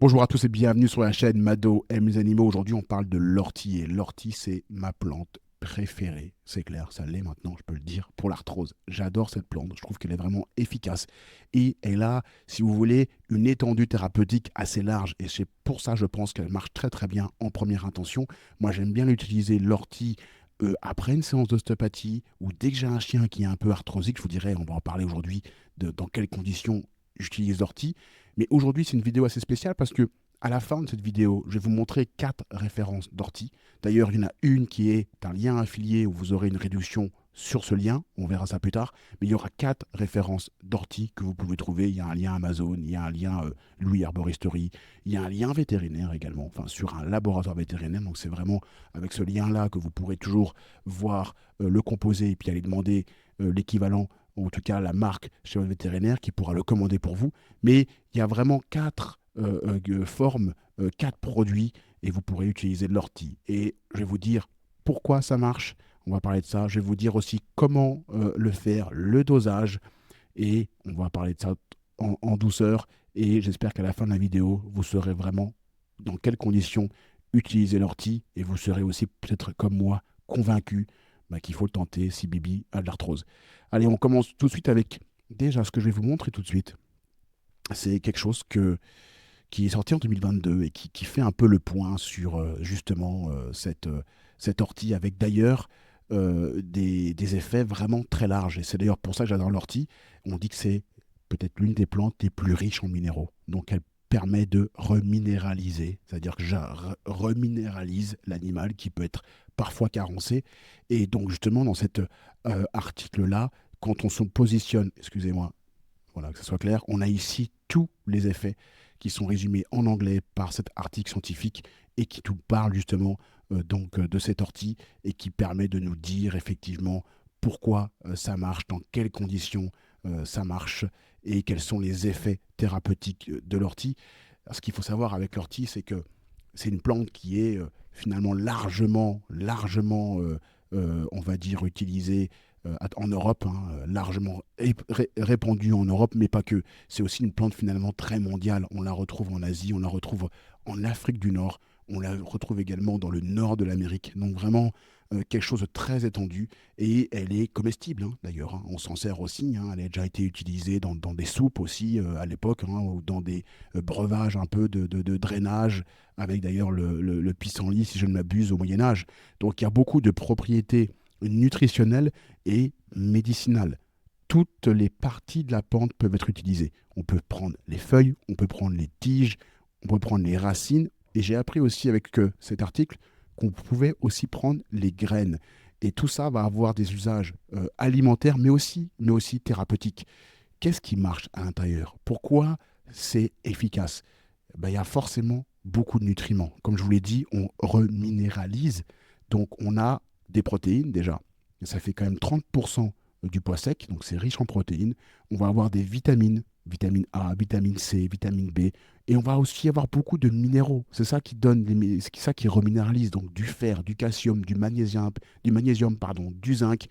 Bonjour à tous et bienvenue sur la chaîne Mado aime les animaux. Aujourd'hui, on parle de l'ortie et l'ortie, c'est ma plante préférée. C'est clair, ça l'est maintenant, je peux le dire, pour l'arthrose. J'adore cette plante, je trouve qu'elle est vraiment efficace. Et elle a, si vous voulez, une étendue thérapeutique assez large. Et c'est pour ça, je pense qu'elle marche très très bien en première intention. Moi, j'aime bien utiliser l'ortie après une séance d'ostéopathie ou dès que j'ai un chien qui est un peu arthrosique. Je vous dirais, on va en parler aujourd'hui, dans quelles conditions j'utilise l'ortie. Mais aujourd'hui, c'est une vidéo assez spéciale parce que à la fin de cette vidéo, je vais vous montrer 4 références d'ortie. D'ailleurs, il y en a une qui est un lien affilié où vous aurez une réduction sur ce lien. On verra ça plus tard. Mais il y aura 4 références d'ortie que vous pouvez trouver. Il y a un lien Amazon, il y a un lien Louis Herboristerie, il y a un lien vétérinaire également, enfin sur un laboratoire vétérinaire. Donc c'est vraiment avec ce lien-là que vous pourrez toujours voir le composé et puis aller demander l'équivalent, ou en tout cas la marque chez votre vétérinaire qui pourra le commander pour vous. Mais il y a vraiment 4 formes, 4 produits, et vous pourrez utiliser de l'ortie. Et je vais vous dire pourquoi ça marche. On va parler de ça. Je vais vous dire aussi comment le faire, le dosage, et on va parler de ça en douceur. Et j'espère qu'à la fin de la vidéo, vous saurez vraiment dans quelles conditions utiliser l'ortie, et vous serez aussi peut-être comme moi convaincu qu'il faut le tenter si Bibi a de l'arthrose. Allez, on commence tout de suite avec déjà ce que je vais vous montrer tout de suite. C'est quelque chose qui est sorti en 2022 et qui fait un peu le point sur justement cette ortie, avec d'ailleurs des effets vraiment très larges. Et c'est d'ailleurs pour ça que j'adore l'ortie. On dit que c'est peut-être l'une des plantes les plus riches en minéraux. Donc elle permet de reminéraliser, c'est-à-dire que je reminéralise l'animal qui peut être parfois carencé. Et donc justement dans cet article-là, quand on se positionne, excusez-moi, voilà, que ce soit clair, on a ici tous les effets qui sont résumés en anglais par cet article scientifique et qui nous parle justement de cette ortie et qui permet de nous dire effectivement pourquoi ça marche, dans quelles conditions ça marche et quels sont les effets thérapeutiques de l'ortie. Ce qu'il faut savoir avec l'ortie, c'est que c'est une plante qui est finalement largement, on va dire, utilisée en Europe, hein, largement répandue en Europe, mais pas que. C'est aussi une plante finalement très mondiale. On la retrouve en Asie, on la retrouve en Afrique du Nord, on la retrouve également dans le nord de l'Amérique. Donc vraiment quelque chose de très étendu, et elle est comestible, hein, d'ailleurs, hein. On s'en sert aussi, hein. Elle a déjà été utilisée dans des soupes aussi à l'époque, hein, ou dans des breuvages un peu de drainage, avec d'ailleurs le pissenlit, si je ne m'abuse, au Moyen Âge. Donc il y a beaucoup de propriétés nutritionnelles et médicinales. Toutes les parties de la plante peuvent être utilisées. On peut prendre les feuilles, on peut prendre les tiges, on peut prendre les racines. Et j'ai appris aussi avec cet article qu'on pouvait aussi prendre les graines. Et tout ça va avoir des usages alimentaires, mais aussi thérapeutiques. Qu'est-ce qui marche à l'intérieur? Pourquoi c'est efficace? Il y a forcément beaucoup de nutriments. Comme je vous l'ai dit, on reminéralise. Donc on a des protéines déjà. Et ça fait quand même 30% du pois sec, donc c'est riche en protéines. On va avoir des vitamines, vitamine A, vitamine C, vitamine B. Et on va aussi avoir beaucoup de minéraux. C'est ça qui donne, c'est ça qui reminéralise. Donc du fer, du calcium, du magnésium, pardon, du zinc.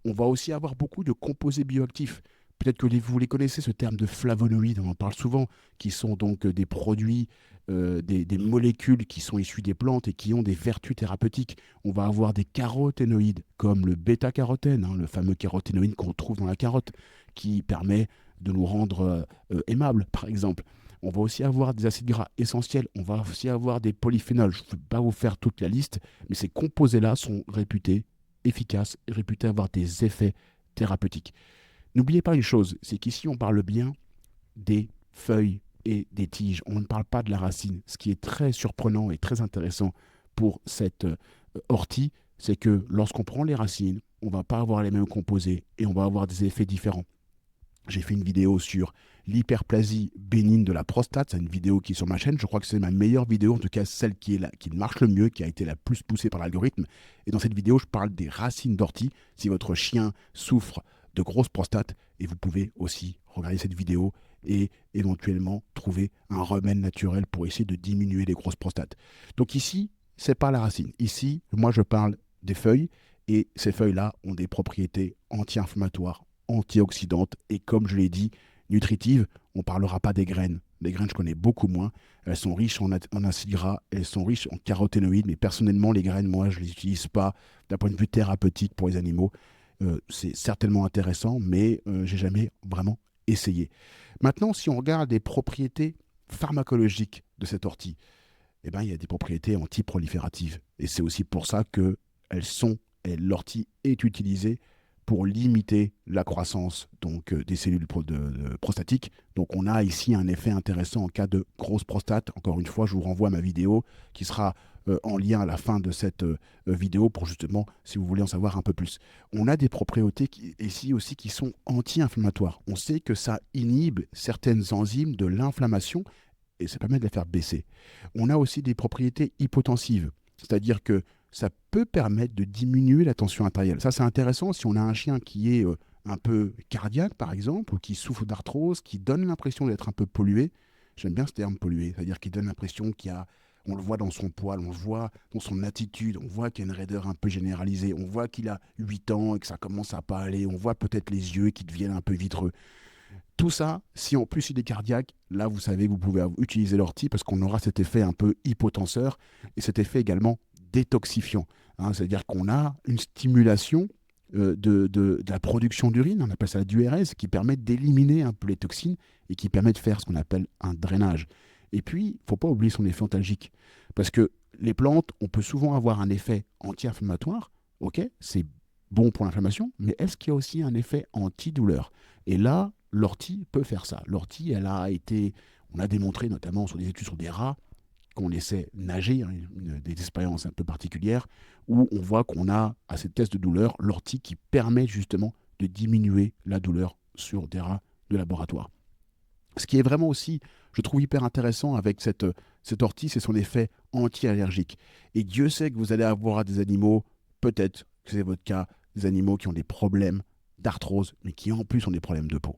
On va aussi avoir beaucoup de composés bioactifs. Peut-être que vous les connaissez, ce terme de flavonoïdes, on en parle souvent, qui sont donc des produits, des molécules qui sont issues des plantes et qui ont des vertus thérapeutiques. On va avoir des caroténoïdes, comme le bêta-carotène, hein, le fameux caroténoïde qu'on trouve dans la carotte, qui permet de nous rendre aimables, par exemple. On va aussi avoir des acides gras essentiels, on va aussi avoir des polyphénols. Je ne vais pas vous faire toute la liste, mais ces composés-là sont réputés efficaces et réputés avoir des effets thérapeutiques. N'oubliez pas une chose, c'est qu'ici on parle bien des feuilles et des tiges. On ne parle pas de la racine. Ce qui est très surprenant et très intéressant pour cette ortie, c'est que lorsqu'on prend les racines, on ne va pas avoir les mêmes composés et on va avoir des effets différents. J'ai fait une vidéo sur l'hyperplasie bénigne de la prostate. C'est une vidéo qui est sur ma chaîne. Je crois que c'est ma meilleure vidéo, en tout cas celle qui marche le mieux, qui a été la plus poussée par l'algorithme. Et dans cette vidéo, je parle des racines d'ortie. Si votre chien souffre de grosse prostate, et vous pouvez aussi regarder cette vidéo et éventuellement trouver un remède naturel pour essayer de diminuer les grosses prostates. Donc ici, c'est pas la racine. Ici, moi, je parle des feuilles, et ces feuilles-là ont des propriétés anti-inflammatoires, antioxydantes et, comme je l'ai dit, nutritives. On ne parlera pas des graines. Les graines, je connais beaucoup moins. Elles sont riches en acides gras, elles sont riches en caroténoïdes, mais personnellement, les graines, moi, je ne les utilise pas d'un point de vue thérapeutique pour les animaux. C'est certainement intéressant, mais j'ai jamais vraiment essayé. Maintenant, si on regarde les propriétés pharmacologiques de cette ortie, eh ben, il y a des propriétés antiprolifératives. Et c'est aussi pour ça que l'ortie est utilisée pour limiter la croissance des cellules prostatiques. Donc on a ici un effet intéressant en cas de grosse prostate. Encore une fois, je vous renvoie à ma vidéo qui sera en lien à la fin de cette vidéo pour justement, si vous voulez en savoir un peu plus. On a des propriétés ici aussi qui sont anti-inflammatoires. On sait que ça inhibe certaines enzymes de l'inflammation et ça permet de les faire baisser. On a aussi des propriétés hypotensives, c'est-à-dire que ça peut permettre de diminuer la tension artérielle. Ça, c'est intéressant si on a un chien qui est un peu cardiaque, par exemple, ou qui souffre d'arthrose, qui donne l'impression d'être un peu pollué. J'aime bien ce terme pollué, c'est-à-dire qu'il donne l'impression on le voit dans son poil, on le voit dans son attitude, on voit qu'il y a une raideur un peu généralisée, on voit qu'il a 8 ans et que ça commence à pas aller, on voit peut-être les yeux qui deviennent un peu vitreux. Tout ça, si en plus il est cardiaque, là vous savez que vous pouvez utiliser l'ortie parce qu'on aura cet effet un peu hypotenseur et cet effet également détoxifiant. C'est-à-dire qu'on a une stimulation de la production d'urine, on appelle ça la diurèse, qui permet d'éliminer un peu les toxines et qui permet de faire ce qu'on appelle un drainage. Et puis, il ne faut pas oublier son effet antalgique. Parce que les plantes, on peut souvent avoir un effet anti-inflammatoire, ok, c'est bon pour l'inflammation, mais est-ce qu'il y a aussi un effet antidouleur? Et là, l'ortie peut faire ça. L'ortie, on a démontré notamment sur des études sur des rats, qu'on laissait nager, des expériences un peu particulières, où on voit qu'on a, à ces tests de douleur, l'ortie qui permet justement de diminuer la douleur sur des rats de laboratoire. Ce qui est vraiment aussi, je trouve hyper intéressant avec cette ortie, c'est son effet anti-allergique. Et Dieu sait que vous allez avoir des animaux, peut-être que c'est votre cas, des animaux qui ont des problèmes d'arthrose, mais qui en plus ont des problèmes de peau.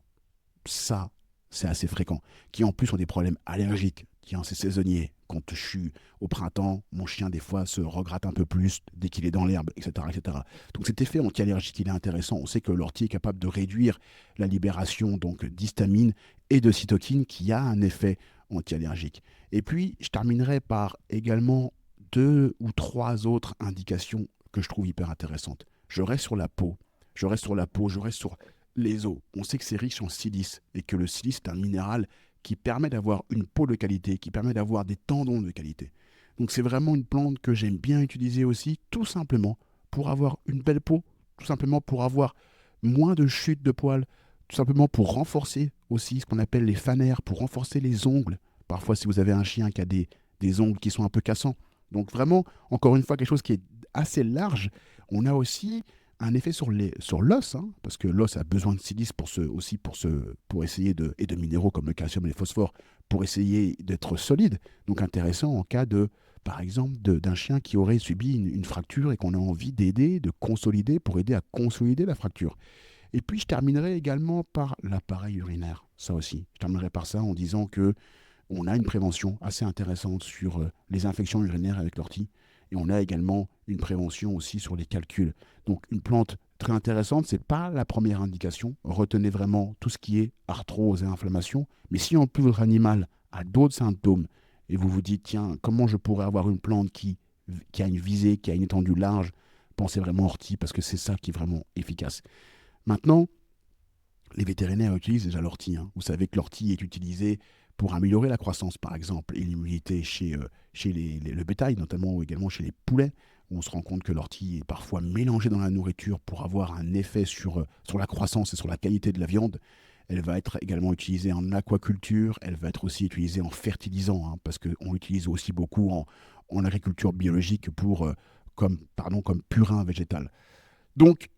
Ça, c'est assez fréquent. Qui en plus ont des problèmes allergiques. Tiens, c'est saisonnier. Quand je suis au printemps, mon chien, des fois, se regratte un peu plus dès qu'il est dans l'herbe, etc., etc. Donc cet effet anti-allergique, il est intéressant. On sait que l'ortie est capable de réduire la libération d'histamine et de cytokine qui a un effet anti-allergique. Et puis, je terminerai par également 2 ou 3 autres indications que je trouve hyper intéressantes. Je reste sur la peau, je reste sur les os. On sait que c'est riche en silice et que le silice est un minéral qui permet d'avoir une peau de qualité, qui permet d'avoir des tendons de qualité. Donc c'est vraiment une plante que j'aime bien utiliser aussi, tout simplement pour avoir une belle peau, tout simplement pour avoir moins de chute de poils, tout simplement pour renforcer aussi ce qu'on appelle les fanères, pour renforcer les ongles. Parfois, si vous avez un chien qui a des ongles qui sont un peu cassants. Donc vraiment, encore une fois, quelque chose qui est assez large. On a aussi un effet sur l'os, parce que l'os a besoin de silice pour essayer et de minéraux comme le calcium et le phosphore, pour essayer d'être solide. Donc intéressant en cas par exemple, d'un chien qui aurait subi une fracture et qu'on a envie d'aider, de consolider, pour aider à consolider la fracture. Et puis je terminerai également par l'appareil urinaire, ça aussi. Je terminerai par ça en disant que on a une prévention assez intéressante sur les infections urinaires avec l'ortie. Et on a également une prévention aussi sur les calculs. Donc une plante très intéressante, ce n'est pas la première indication. Retenez vraiment tout ce qui est arthrose et inflammation. Mais si en plus votre animal a d'autres symptômes et vous vous dites, tiens, comment je pourrais avoir une plante qui a une visée, qui a une étendue large, pensez vraiment ortie parce que c'est ça qui est vraiment efficace. Maintenant, les vétérinaires utilisent déjà l'ortie. Vous savez que l'ortie est utilisée pour améliorer la croissance, par exemple, et l'immunité chez le bétail, notamment ou également chez les poulets, où on se rend compte que l'ortie est parfois mélangée dans la nourriture pour avoir un effet sur la croissance et sur la qualité de la viande. Elle va être également utilisée en aquaculture, elle va être aussi utilisée en fertilisant, parce qu'on l'utilise aussi beaucoup en agriculture biologique comme purin végétal. Donc,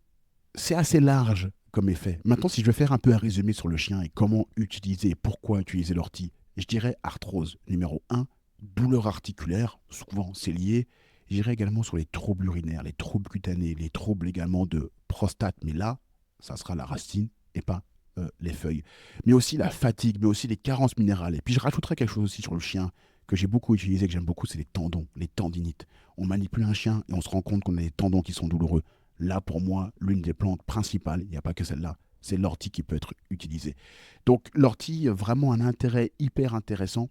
c'est assez large comme effet. Maintenant, si je veux faire un peu un résumé sur le chien et comment utiliser et pourquoi utiliser l'ortie, je dirais arthrose, numéro 1, douleur articulaire, souvent c'est lié. J'irai également sur les troubles urinaires, les troubles cutanés, les troubles également de prostate, mais là, ça sera la racine et pas les feuilles. Mais aussi la fatigue, mais aussi les carences minérales. Et puis je rajouterai quelque chose aussi sur le chien que j'ai beaucoup utilisé, que j'aime beaucoup, c'est les tendons, les tendinites. On manipule un chien et on se rend compte qu'on a des tendons qui sont douloureux. Là, pour moi, l'une des plantes principales, il n'y a pas que celle-là, c'est l'ortie qui peut être utilisée. Donc l'ortie a vraiment un intérêt hyper intéressant.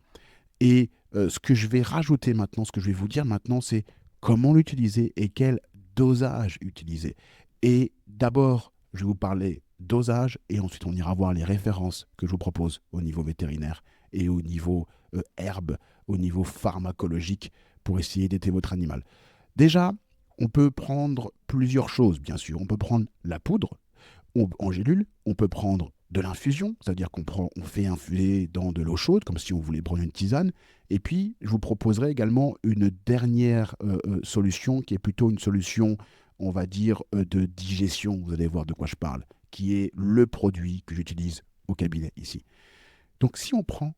Et ce que je vais rajouter maintenant, ce que je vais vous dire maintenant, c'est comment l'utiliser et quel dosage utiliser. Et d'abord, je vais vous parler dosage et ensuite on ira voir les références que je vous propose au niveau vétérinaire et au niveau herbe, au niveau pharmacologique pour essayer d'aider votre animal. Déjà, on peut prendre plusieurs choses, bien sûr. On peut prendre la poudre en gélule, on peut prendre de l'infusion, c'est-à-dire on fait infuser dans de l'eau chaude, comme si on voulait prendre une tisane. Et puis, je vous proposerai également une dernière solution, qui est plutôt une solution, on va dire, de digestion. Vous allez voir de quoi je parle, qui est le produit que j'utilise au cabinet ici. Donc, si on prend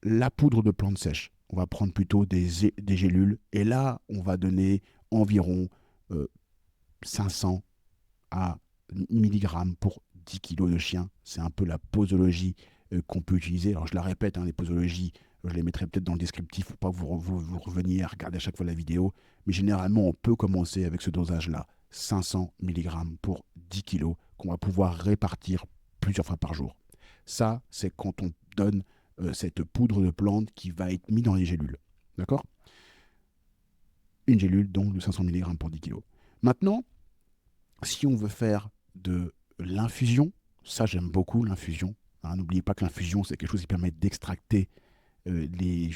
la poudre de plantes sèches, on va prendre plutôt des gélules, et là, on va donner environ 500 à milligrammes pour 10 kilos de chien. C'est un peu la posologie qu'on peut utiliser. Alors je la répète, les posologies, je les mettrai peut-être dans le descriptif pour pas vous reveniez à regarder à chaque fois la vidéo. Mais généralement, on peut commencer avec ce dosage-là, 500 milligrammes pour 10 kilos, qu'on va pouvoir répartir plusieurs fois par jour. Ça, c'est quand on donne cette poudre de plante qui va être mise dans les gélules. D'accord? Une gélule, donc, de 500 milligrammes pour 10 kilos. Maintenant, si on veut faire de l'infusion, ça j'aime beaucoup l'infusion. N'oubliez pas que l'infusion, c'est quelque chose qui permet d'extracter les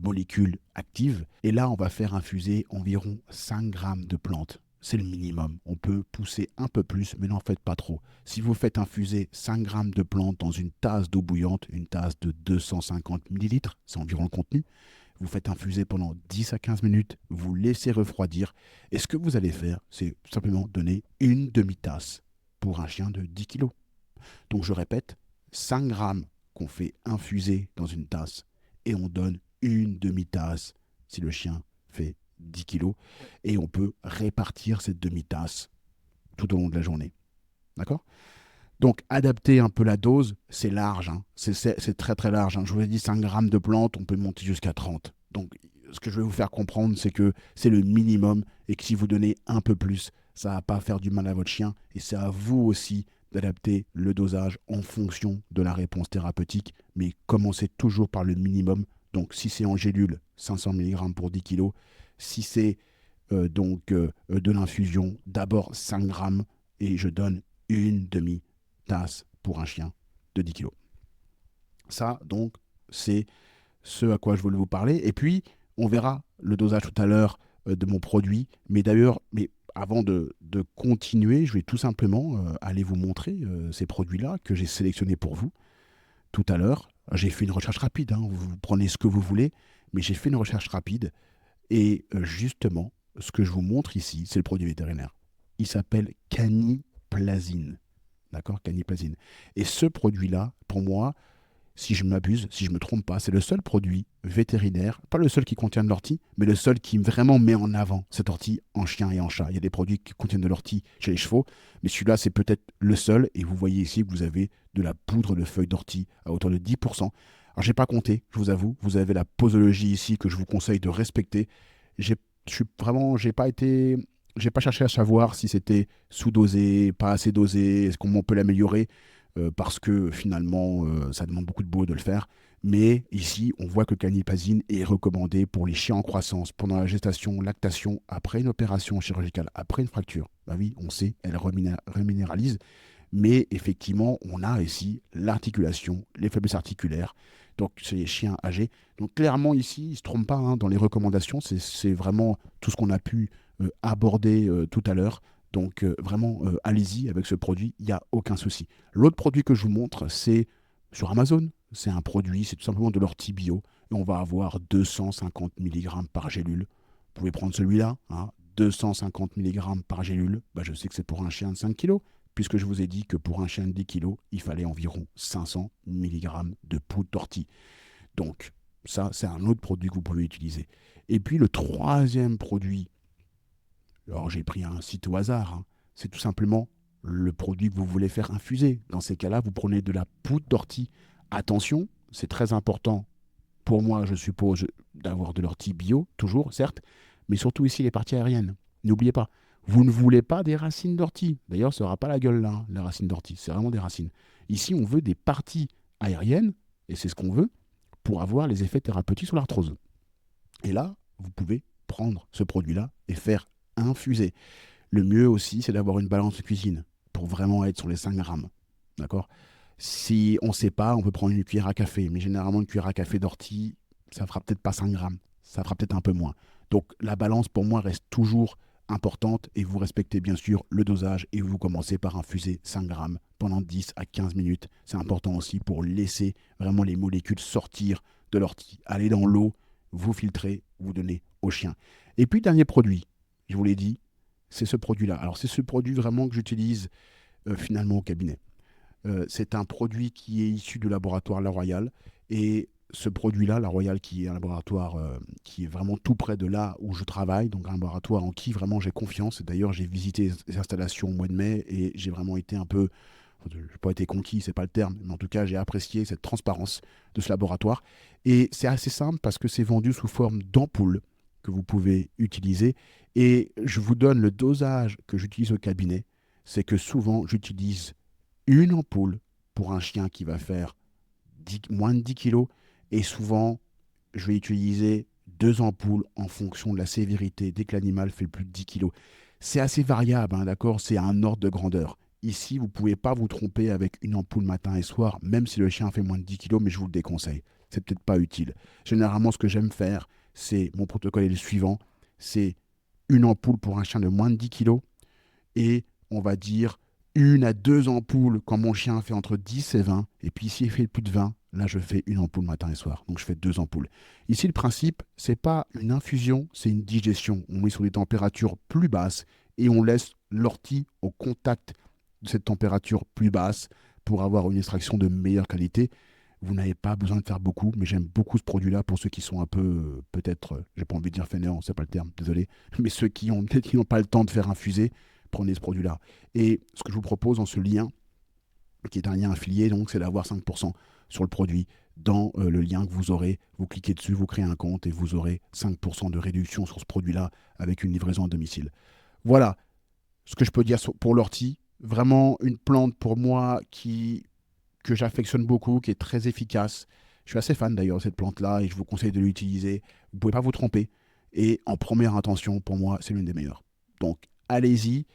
molécules actives. Et là, on va faire infuser environ 5 grammes de plantes. C'est le minimum. On peut pousser un peu plus, mais n'en faites pas trop. Si vous faites infuser 5 grammes de plantes dans une tasse d'eau bouillante, une tasse de 250 millilitres, c'est environ le contenu, vous faites infuser pendant 10 à 15 minutes, vous laissez refroidir. Et ce que vous allez faire, c'est simplement donner une demi-tasse pour un chien de 10 kilos. Donc je répète, 5 grammes qu'on fait infuser dans une tasse et on donne une demi-tasse si le chien fait 10 kilos. Et on peut répartir cette demi-tasse tout au long de la journée. D'accord ? Donc, adapter un peu la dose, c'est large. C'est très très large. Je vous ai dit 5 grammes de plantes, on peut monter jusqu'à 30. Donc, ce que je vais vous faire comprendre, c'est que c'est le minimum et que si vous donnez un peu plus, ça ne va pas faire du mal à votre chien. Et c'est à vous aussi d'adapter le dosage en fonction de la réponse thérapeutique. Mais commencez toujours par le minimum. Donc, si c'est en gélule, 500 mg pour 10 kg. Si c'est de l'infusion, d'abord 5 grammes et je donne une demi-tasse pour un chien de 10 kilos. Ça, donc, c'est ce à quoi je voulais vous parler. Et puis, on verra le dosage tout à l'heure de mon produit. Mais d'ailleurs, avant de continuer, je vais tout simplement aller vous montrer ces produits-là que j'ai sélectionnés pour vous tout à l'heure. J'ai fait une recherche rapide. Vous prenez ce que vous voulez, mais j'ai fait une recherche rapide. Et justement, ce que je vous montre ici, c'est le produit vétérinaire. Il s'appelle Caniplazine. D'accord, Caniplazine. Et ce produit-là, pour moi, si je m'abuse, si je ne me trompe pas, c'est le seul produit vétérinaire, pas le seul qui contient de l'ortie, mais le seul qui vraiment met en avant cette ortie en chien et en chat. Il y a des produits qui contiennent de l'ortie chez les chevaux, mais celui-là, c'est peut-être le seul. Et vous voyez ici que vous avez de la poudre de feuilles d'ortie à hauteur de 10%. Alors, je n'ai pas compté, je vous avoue. Vous avez la posologie ici que je vous conseille de respecter. J'ai pas cherché à savoir si c'était sous-dosé, pas assez dosé, est-ce qu'on peut l'améliorer, parce que finalement, ça demande beaucoup de boulot de le faire. Mais ici, on voit que Caniplazine est recommandé pour les chiens en croissance, pendant la gestation, lactation, après une opération chirurgicale, après une fracture. Bah oui, on sait, elle reminéralise. Mais effectivement, on a ici l'articulation, les faiblesses articulaires. Donc, c'est les chiens âgés. Donc, clairement, ici, ils ne se trompent pas dans les recommandations. C'est vraiment tout ce qu'on a pu aborder tout à l'heure. Donc, vraiment, allez-y avec ce produit. Il n'y a aucun souci. L'autre produit que je vous montre, c'est sur Amazon. C'est un produit, c'est tout simplement de l'ortie bio. Et on va avoir 250 mg par gélule. Vous pouvez prendre celui-là, 250 mg par gélule. Bah, je sais que c'est pour un chien de 5 kg. Puisque je vous ai dit que pour un chien de 10 kg, il fallait environ 500 mg de poudre d'ortie. Donc, ça, c'est un autre produit que vous pouvez utiliser. Et puis, le troisième produit, alors j'ai pris un site au hasard, c'est tout simplement le produit que vous voulez faire infuser. Dans ces cas-là, vous prenez de la poudre d'ortie. Attention, c'est très important pour moi, je suppose, d'avoir de l'ortie bio, toujours, certes, mais surtout ici, les parties aériennes. N'oubliez pas, Vous ne voulez pas des racines d'ortie. D'ailleurs, ça n'aura pas la gueule là, hein, les racines d'ortie. C'est vraiment des racines. Ici, on veut des parties aériennes, et c'est ce qu'on veut, pour avoir les effets thérapeutiques sur l'arthrose. Et là, vous pouvez prendre ce produit-là et faire infuser. Le mieux aussi, c'est d'avoir une balance de cuisine pour vraiment être sur les 5 grammes. D'accord. Si on ne sait pas, on peut prendre une cuillère à café. Mais généralement, une cuillère à café d'ortie, ça fera peut-être pas 5 grammes. Ça fera peut-être un peu moins. Donc la balance, pour moi, reste toujours importante et vous respectez bien sûr le dosage et vous commencez par infuser 5 grammes pendant 10 à 15 minutes. C'est important aussi pour laisser vraiment les molécules sortir de l'ortie. Aller dans l'eau, vous filtrez, vous donnez au chien. Et puis, dernier produit, je vous l'ai dit, c'est ce produit-là. Alors, c'est ce produit vraiment que j'utilise finalement au cabinet. C'est un produit qui est issu du laboratoire La Royale. Et ce produit-là, La Royale, qui est un laboratoire qui est vraiment tout près de là où je travaille, donc un laboratoire en qui vraiment j'ai confiance. D'ailleurs, j'ai visité les installations au mois de mai et j'ai vraiment été un peu, je n'ai pas été conquis, c'est pas le terme, mais en tout cas, j'ai apprécié cette transparence de ce laboratoire. Et c'est assez simple parce que c'est vendu sous forme d'ampoule que vous pouvez utiliser. Et je vous donne le dosage que j'utilise au cabinet. C'est que souvent, j'utilise une ampoule pour un chien qui va faire moins de 10 kilos. Et souvent, je vais utiliser 2 ampoules en fonction de la sévérité dès que l'animal fait plus de 10 kilos. C'est assez variable, hein, d'accord. C'est un ordre de grandeur. Ici, vous ne pouvez pas vous tromper avec une ampoule matin et soir, même si le chien fait moins de 10 kilos, mais je vous le déconseille. C'est peut-être pas utile. Généralement, ce que j'aime faire, c'est mon protocole est le suivant. C'est une ampoule pour un chien de moins de 10 kilos et on va dire 1 à 2 ampoules quand mon chien fait entre 10 et 20. Et puis s'il fait plus de 20, là je fais une ampoule matin et soir. Donc je fais 2 ampoules. Ici le principe, c'est pas une infusion, c'est une digestion. On met sur des températures plus basses et on laisse l'ortie au contact de cette température plus basse pour avoir une extraction de meilleure qualité. Vous n'avez pas besoin de faire beaucoup, mais j'aime beaucoup ce produit-là pour ceux qui sont un peu, peut-être, j'ai pas envie de dire fainéants, c'est pas le terme, désolé, mais ceux qui ont peut-être qui n'ont pas le temps de faire infuser, prenez ce produit-là. Et ce que je vous propose dans ce lien, qui est un lien affilié, donc c'est d'avoir 5% sur le produit dans le lien que vous aurez. Vous cliquez dessus, vous créez un compte et vous aurez 5% de réduction sur ce produit-là avec une livraison à domicile. Voilà ce que je peux dire pour l'ortie. Vraiment une plante pour moi que j'affectionne beaucoup, qui est très efficace. Je suis assez fan d'ailleurs de cette plante-là et je vous conseille de l'utiliser. Vous ne pouvez pas vous tromper. Et en première intention, pour moi, c'est l'une des meilleures. Donc allez-y,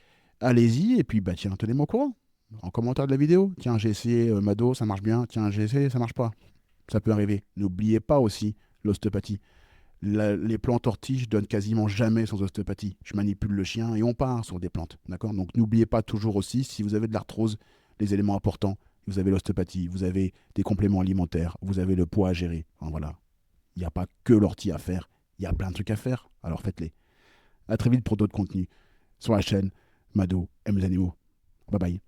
allez-y, et puis bah tiens, tenez-moi au courant. En commentaire de la vidéo. Tiens, j'ai essayé Mado, ça marche bien. Tiens, j'ai essayé, ça marche pas. Ça peut arriver. N'oubliez pas aussi l'ostéopathie. Les plantes orties, je donne quasiment jamais sans ostéopathie. Je manipule le chien et on part sur des plantes. D'accord. Donc n'oubliez pas toujours aussi, si vous avez de l'arthrose, les éléments importants, vous avez l'ostéopathie, vous avez des compléments alimentaires, vous avez le poids à gérer. Enfin, voilà. Il n'y a pas que l'ortie à faire. Il y a plein de trucs à faire. Alors faites-les. À très vite pour d'autres contenus sur la chaîne Mado aime les animaux. Bye bye.